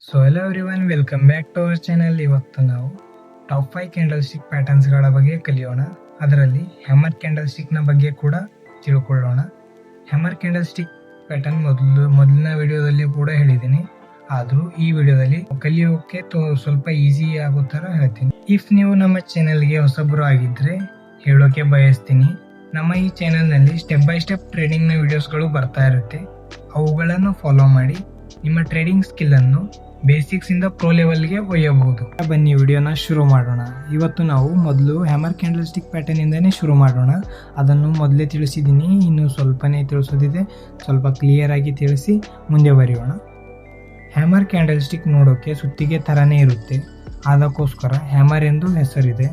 So hello everyone, welcome back to our channel. ಇವತ್ತು ನಾವು top 5 candle stick ಪ್ಯಾಟರ್ನ್ಸ್ಗಳ ಬಗ್ಗೆ ಕಲಿಯೋಣ. ಅದರಲ್ಲಿ ಹ್ಯಾಮರ್ ಕ್ಯಾಂಡಲ್ ಸ್ಟಿಕ್ನ ಬಗ್ಗೆ ಕೂಡ ತಿಳ್ಕೊಳ್ಳೋಣ. ಹ್ಯಾಮರ್ ಕ್ಯಾಂಡಲ್ ಸ್ಟಿಕ್ ಪ್ಯಾಟರ್ನ್ ಮೊದಲಿನ ವಿಡಿಯೋದಲ್ಲಿ ಕೂಡ ಹೇಳಿದ್ದೀನಿ, ಆದರೂ ಈ ವಿಡಿಯೋದಲ್ಲಿ ಕಲಿಯೋಕೆ ಸ್ವಲ್ಪ ಈಸಿ ಆಗೋ ಥರ ಹೇಳ್ತೀನಿ. ಇಫ್ ನೀವು ನಮ್ಮ ಚಾನೆಲ್ಗೆ ಹೊಸಬರು ಆಗಿದ್ರೆ ಹೇಳೋಕೆ ಬಯಸ್ತೀನಿ, ನಮ್ಮ ಈ ಚಾನೆಲ್ನಲ್ಲಿ ಸ್ಟೆಪ್ ಬೈ ಸ್ಟೆಪ್ ಟ್ರೇಡಿಂಗ್ನ ವಿಡಿಯೋಸ್ಗಳು ಬರ್ತಾ ಇರುತ್ತೆ. ಅವುಗಳನ್ನು ಫಾಲೋ ಮಾಡಿ ನಿಮ್ಮ ಟ್ರೇಡಿಂಗ್ ಸ್ಕಿಲ್ಲನ್ನು ಬೇಸಿಕ್ಸ್ ಇಂದ ಪ್ರೋ ಲೆವೆಲ್ಗೆ ಒಯ್ಯಬಹುದು. ಬನ್ನಿ ವಿಡಿಯೋನ ಶುರು ಮಾಡೋಣ. ಇವತ್ತು ನಾವು ಮೊದಲು ಹ್ಯಾಮರ್ ಕ್ಯಾಂಡಲ್ ಸ್ಟಿಕ್ ಪ್ಯಾಟರ್ನ್ ಇಂದಾನೆ ಶುರು ಮಾಡೋಣ. ಅದನ್ನು ಮೊದಲೇ ತಿಳಿಸಿದ್ದೀನಿ, ಇನ್ನು ಸ್ವಲ್ಪನೇ ತಿಳಿಸೋದಿದೆ, ಸ್ವಲ್ಪ ಕ್ಲಿಯರ್ ಆಗಿ ತಿಳಿಸಿ ಮುಂದೆ ಬರೆಯೋಣ. ಹ್ಯಾಮರ್ ಕ್ಯಾಂಡಲ್ ಸ್ಟಿಕ್ ನೋಡೋಕೆ ಸುತ್ತಿಗೆ ಥರನೇ ಇರುತ್ತೆ, ಅದಕ್ಕೋಸ್ಕರ ಹ್ಯಾಮರ್ ಎಂದು ಹೆಸರಿದೆ.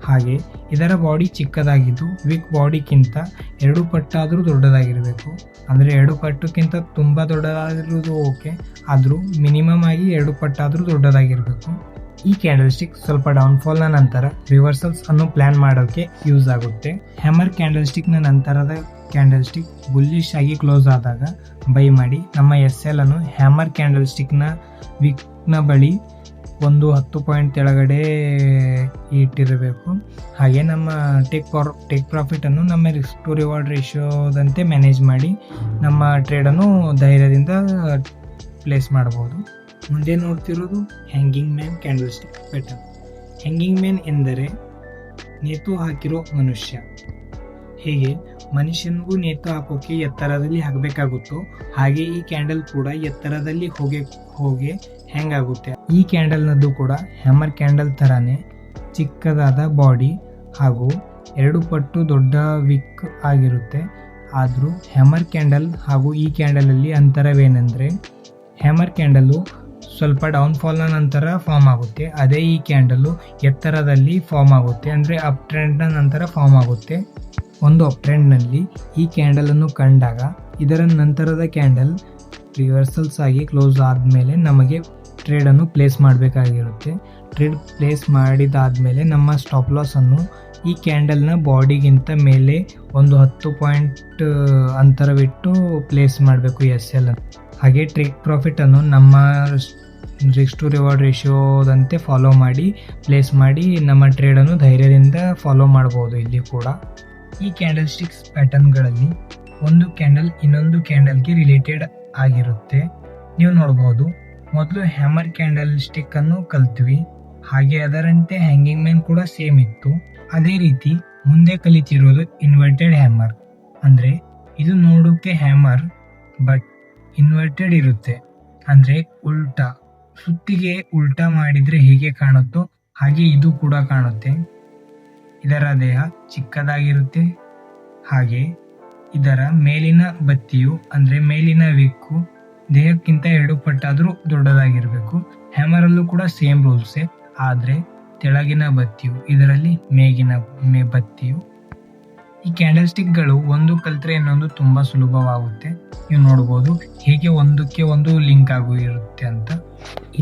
ಹಾಗೆ ಇದರ ಬಾಡಿ ಚಿಕ್ಕದಾಗಿದ್ದು ವಿಕ್ ಬಾಡಿಗಿಂತ 2 ಪಟ್ಟಾದರೂ ದೊಡ್ಡದಾಗಿರಬೇಕು. ಅಂದರೆ 2 ಪಟ್ಟಕ್ಕಿಂತ ತುಂಬ ದೊಡ್ಡದಾಗಿರೋದು ಓಕೆ, ಆದರೂ ಮಿನಿಮಮ್ ಆಗಿ 2 ಪಟ್ಟಾದರೂ ದೊಡ್ಡದಾಗಿರಬೇಕು. ಈ ಕ್ಯಾಂಡಲ್ ಸ್ಟಿಕ್ ಸ್ವಲ್ಪ ಡೌನ್ಫಾಲ್ನ ನಂತರ ರಿವರ್ಸಲ್ಸ್ ಅನ್ನು ಪ್ಲಾನ್ ಮಾಡೋಕ್ಕೆ ಯೂಸ್ ಆಗುತ್ತೆ. ಹ್ಯಾಮರ್ ಕ್ಯಾಂಡಲ್ ಸ್ಟಿಕ್ನ ನಂತರದ ಕ್ಯಾಂಡಲ್ ಸ್ಟಿಕ್ ಬುಲ್ಲಿಶ್ ಆಗಿ ಕ್ಲೋಸ್ ಆದಾಗ ಬೈ ಮಾಡಿ ನಮ್ಮ SL ಅನ್ನು ಹ್ಯಾಮರ್ ಕ್ಯಾಂಡಲ್ ಸ್ಟಿಕ್ನ ವಿಕ್ನ ಬಳಿ ಒಂದು 10 ಪಾಯಿಂಟ್ ಕೆಳಗಡೆ ಇಟ್ಟಿರಬೇಕು. ಹಾಗೆ ನಮ್ಮ ಟೇಕ್ ಪ್ರಾಫಿಟನ್ನು ನಮ್ಮ ರಿಸ್ಕ್ ಟು ರಿವಾರ್ಡ್ ರೇಷಿಯೋದಂತೆ ಮ್ಯಾನೇಜ್ ಮಾಡಿ ನಮ್ಮ ಟ್ರೇಡನ್ನು ಧೈರ್ಯದಿಂದ ಪ್ಲೇಸ್ ಮಾಡಬಹುದು. ಮುಂದೆ ನೋಡ್ತಿರೋದು hanging man candlestick pattern. Hanging man ಎಂದರೆ ನೇತು ಹಾಕಿರೋ ಮನುಷ್ಯ. ಹೇಗೆ ಮನುಷ್ಯನಿಗೂ ನೇತು ಹಾಕೋಕೆ ಎತ್ತರದಲ್ಲಿ ಹಾಕಬೇಕಾಗುತ್ತೋ ಹಾಗೆ ಈ ಕ್ಯಾಂಡಲ್ ಕೂಡ ಎತ್ತರದಲ್ಲಿ ಹೋಗಿ ಹ್ಯಾಂಗ್ ಆಗುತ್ತೆ. ಈ ಕ್ಯಾಂಡಲ್ನದ್ದು ಕೂಡ ಹ್ಯಾಮರ್ ಕ್ಯಾಂಡಲ್ ಥರನೇ ಚಿಕ್ಕದಾದ ಬಾಡಿ ಹಾಗೂ 2 ಪಟ್ಟು ದೊಡ್ಡ ವಿಕ್ ಆಗಿರುತ್ತೆ. ಆದರೂ ಹ್ಯಾಮರ್ ಕ್ಯಾಂಡಲ್ ಹಾಗೂ ಈ ಕ್ಯಾಂಡಲಲ್ಲಿ ಅಂತರವೇನೆಂದರೆ, ಹ್ಯಾಮರ್ ಕ್ಯಾಂಡಲು ಸ್ವಲ್ಪ ಡೌನ್ಫಾಲ್ನ ನಂತರ ಫಾರ್ಮ್ ಆಗುತ್ತೆ, ಅದೇ ಈ ಕ್ಯಾಂಡಲು ಎತ್ತರದಲ್ಲಿ ಫಾರ್ಮ್ ಆಗುತ್ತೆ, ಅಂದರೆ ಅಪ್ ಟ್ರೆಂಡ್ನ ನಂತರ ಫಾರ್ಮ್ ಆಗುತ್ತೆ. ಒಂದು ಅಪ್ ಟ್ರೆಂಡ್ನಲ್ಲಿ ಈ ಕ್ಯಾಂಡಲನ್ನು ಕಂಡಾಗ ಇದರ ನಂತರದ ಕ್ಯಾಂಡಲ್ ರಿವರ್ಸಲ್ಸ್ ಆಗಿ ಕ್ಲೋಸ್ ಆದಮೇಲೆ ನಮಗೆ ಟ್ರೇಡನ್ನು ಪ್ಲೇಸ್ ಮಾಡಬೇಕಾಗಿರುತ್ತೆ. ಟ್ರೇಡ್ ಪ್ಲೇಸ್ ಮಾಡಿದಾದಮೇಲೆ ನಮ್ಮ ಸ್ಟಾಪ್ ಲಾಸನ್ನು ಈ ಕ್ಯಾಂಡಲ್ನ ಬಾಡಿಗಿಂತ ಮೇಲೆ ಒಂದು 10 ಪಾಯಿಂಟ್ ಅಂತರವಿಟ್ಟು ಪ್ಲೇಸ್ ಮಾಡಬೇಕು SL. ಹಾಗೆ ಟೇಕ್ ಪ್ರಾಫಿಟನ್ನು ನಮ್ಮ ರಿಸ್ಕ್ ಟು ರಿವಾರ್ಡ್ ರೇಷಿಯೋದಂತೆ ಫಾಲೋ ಮಾಡಿ ಪ್ಲೇಸ್ ಮಾಡಿ ನಮ್ಮ ಟ್ರೇಡನ್ನು ಧೈರ್ಯದಿಂದ ಫಾಲೋ ಮಾಡ್ಬೋದು. ಇಲ್ಲಿ ಕೂಡ ಈ ಕ್ಯಾಂಡಲ್ ಸ್ಟಿಕ್ಸ್ ಪ್ಯಾಟರ್ನ್ಗಳಲ್ಲಿ ಒಂದು ಕ್ಯಾಂಡಲ್ ಇನ್ನೊಂದು ಕ್ಯಾಂಡಲ್ಗೆ ರಿಲೇಟೆಡ್ ಆಗಿರುತ್ತೆ. ನೀವು ನೋಡ್ಬೋದು, ಮೊದಲು ಹ್ಯಾಮರ್ ಕ್ಯಾಂಡಲ್ ಸ್ಟಿಕ್ ಅನ್ನು ಕಲ್ತ್ವಿ, ಹಾಗೆ ಅದರಂತೆ ಹ್ಯಾಂಗಿಂಗ್ ಮ್ಯಾನ್ ಕೂಡ ಸೇಮ್ ಇತ್ತು. ಅದೇ ರೀತಿ ಮುಂದೆ ಕಲಿತಿರೋದು ಇನ್ವರ್ಟೆಡ್ ಹ್ಯಾಮರ್. ಅಂದರೆ ಇದು ನೋಡೋಕೆ ಹ್ಯಾಮರ್ ಬಟ್ ಇನ್ವರ್ಟೆಡ್ ಇರುತ್ತೆ, ಅಂದರೆ ಉಲ್ಟಾ, ಸುತ್ತಿಗೆ ಉಲ್ಟಾ ಮಾಡಿದರೆ ಹೇಗೆ ಕಾಣುತ್ತೋ ಹಾಗೆ ಇದು ಕೂಡ ಕಾಣುತ್ತೆ. ಇದರ ದೇಹ ಚಿಕ್ಕದಾಗಿರುತ್ತೆ, ಹಾಗೆ ಇದರ ಮೇಲಿನ ಬತ್ತಿಯು ಅಂದರೆ ಮೇಲಿನ ವಿಕ್ಕು ದೇಹಕ್ಕಿಂತ 2 ಪಟ್ಟಾದರೂ ದೊಡ್ಡದಾಗಿರಬೇಕು. ಹ್ಯಾಮರಲ್ಲೂ ಕೂಡ ಸೇಮ್ ರೂಲ್ಸೇ, ಆದರೆ ತೆಳಗಿನ ಬತ್ತಿಯು ಇದರಲ್ಲಿ ಮೇಗಿನ ಬತ್ತಿಯು. ಈ ಕ್ಯಾಂಡಲ್ ಸ್ಟಿಕ್ಗಳು ಒಂದು ಕಲ್ತ್ರೆ ಇನ್ನೊಂದು ತುಂಬ ಸುಲಭವಾಗುತ್ತೆ. ನೀವು ನೋಡ್ಬೋದು ಹೇಗೆ ಒಂದಕ್ಕೆ ಒಂದು ಲಿಂಕ್ ಆಗಿರುತ್ತೆ ಅಂತ.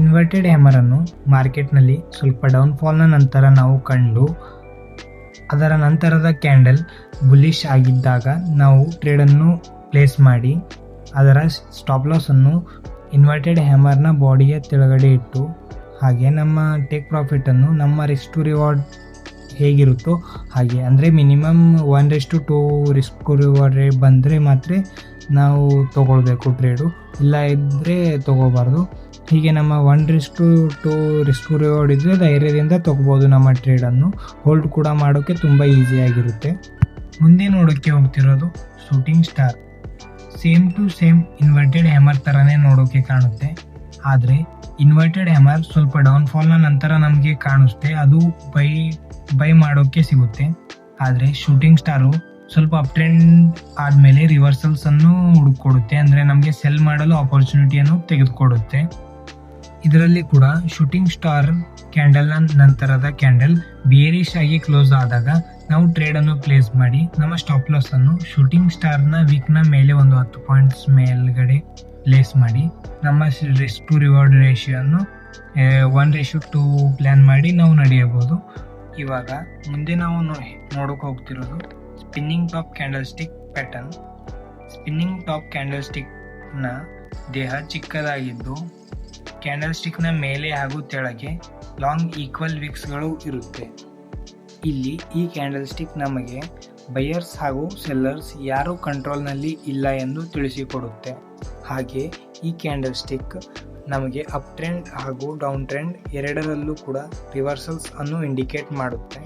ಇನ್ವರ್ಟೆಡ್ ಹ್ಯಾಮರನ್ನು ಮಾರ್ಕೆಟ್ನಲ್ಲಿ ಸ್ವಲ್ಪ ಡೌನ್ಫಾಲ್ನ ನಂತರ ನಾವು ಕಂಡು ಅದರ ನಂತರದ ಕ್ಯಾಂಡಲ್ ಬುಲ್ಲಿಶ್ ಆಗಿದ್ದಾಗ ನಾವು ಟ್ರೇಡನ್ನು ಪ್ಲೇಸ್ ಮಾಡಿ ಅದರ ಸ್ಟಾಪ್ ಲಾಸನ್ನು ಇನ್ವರ್ಟೆಡ್ ಹ್ಯಾಮರ್ನ ಬಾಡಿಯ ಕೆಳಗಡೆ ಇಟ್ಟು ಹಾಗೆ ನಮ್ಮ ಟೇಕ್ ಪ್ರಾಫಿಟನ್ನು ನಮ್ಮ ರಿಸ್ಕ್ ಟು ರಿವಾರ್ಡ್ ಹೇಗಿರುತ್ತೋ ಹಾಗೆ, ಅಂದರೆ ಮಿನಿಮಮ್ 1:2 ರಿಸ್ಕ್ ಟು ರಿವಾರ್ಡ್ ಬಂದರೆ ಮಾತ್ರ ನಾವು ತೊಗೊಳ್ಬೇಕು ಟ್ರೇಡು, ಇಲ್ಲ ಇದ್ದರೆ ತೊಗೋಬಾರ್ದು. ಹೀಗೆ ನಮ್ಮ 1:2 ರಿಸ್ಕ್ ಟು ರಿವಾರ್ಡ್ ಇದ್ದರೆ ಧೈರ್ಯದಿಂದ ತೊಗೋಬೋದು ನಮ್ಮ ಟ್ರೇಡನ್ನು. ಹೋಲ್ಡ್ ಕೂಡ ಮಾಡೋಕ್ಕೆ ತುಂಬ ಈಸಿಯಾಗಿರುತ್ತೆ. ಮುಂದೆ ನೋಡೋಕ್ಕೆ ಹೋಗ್ತಿರೋದು shooting star. Same to same inverted hammer ಥರನೇ ನೋಡೋಕ್ಕೆ ಕಾಣುತ್ತೆ, ಆದರೆ ಇನ್ವರ್ಟೆಡ್ ಹ್ಯಾಮರ್ ಸ್ವಲ್ಪ ಡೌನ್ಫಾಲ್ನ ನಂತರ ನಮಗೆ ಕಾಣಿಸುತ್ತೆ, ಅದು ಬೈ ಮಾಡೋಕ್ಕೆ ಸಿಗುತ್ತೆ. ಆದರೆ ಶೂಟಿಂಗ್ ಸ್ಟಾರು ಸ್ವಲ್ಪ ಅಪ್ ಟ್ರೆಂಡ್ ಆದಮೇಲೆ ರಿವರ್ಸಲ್ಸನ್ನು ಹುಡುಕೊಡುತ್ತೆ, ಅಂದರೆ ನಮಗೆ ಸೆಲ್ ಮಾಡಲು ಆಪರ್ಚುನಿಟಿಯನ್ನು ತೆಗೆದುಕೊಡುತ್ತೆ. ಇದರಲ್ಲಿ ಕೂಡ ಶೂಟಿಂಗ್ ಸ್ಟಾರ್ ಕ್ಯಾಂಡಲ್ನ ನಂತರದ ಕ್ಯಾಂಡಲ್ ಬೇರಿಶ್ ಆಗಿ ಕ್ಲೋಸ್ ಆದಾಗ ನಾವು ಟ್ರೇಡನ್ನು ಪ್ಲೇಸ್ ಮಾಡಿ ನಮ್ಮ ಸ್ಟಾಪ್ ಲಾಸನ್ನು ಶೂಟಿಂಗ್ ಸ್ಟಾರ್ನ ವೀಕ್ನ ಮೇಲೆ ಒಂದು 10 ಪಾಯಿಂಟ್ಸ್ ಮೇಲ್ಗಡೆ ಪ್ಲೇಸ್ ಮಾಡಿ ನಮ್ಮ ರಿಸ್ಕ್ ಟು ರಿವಾರ್ಡ್ ರೇಷಿಯೋನ್ನು 1:2 ಪ್ಲ್ಯಾನ್ ಮಾಡಿ ನಾವು ನಡೆಯಬಹುದು. ಇವಾಗ ಮುಂದೆ ನಾವು ನೋಡೋಕೆ ಹೋಗ್ತಿರೋದು spinning top candlestick pattern. Spinning top ಕ್ಯಾಂಡಲ್ ಸ್ಟಿಕ್ನ ದೇಹ ಚಿಕ್ಕದಾಗಿದ್ದು ಕ್ಯಾಂಡಲ್ ಸ್ಟಿಕ್ನ ಮೇಲೆ ಹಾಗೂ ಕೆಳಗೆ ಲಾಂಗ್ ಈಕ್ವಲ್ ವಿಕ್ಸ್ಗಳು ಇರುತ್ತೆ. ಇಲ್ಲಿ ಈ ಕ್ಯಾಂಡಲ್ ಸ್ಟಿಕ್ ನಮಗೆ ಬಯರ್ಸ್ ಹಾಗೂ ಸೆಲ್ಲರ್ಸ್ ಯಾರೂ ಕಂಟ್ರೋಲ್ನಲ್ಲಿ ಇಲ್ಲ ಎಂದು ತಿಳಿಸಿಕೊಡುತ್ತೆ. ಹಾಗೆ ಈ ಕ್ಯಾಂಡಲ್ ಸ್ಟಿಕ್ ನಮಗೆ ಅಪ್ ಟ್ರೆಂಡ್ ಹಾಗೂ ಡೌನ್ ಟ್ರೆಂಡ್ ಎರಡರಲ್ಲೂ ಕೂಡ ರಿವರ್ಸಲ್ಸ್ ಅನ್ನು ಇಂಡಿಕೇಟ್ ಮಾಡುತ್ತೆ.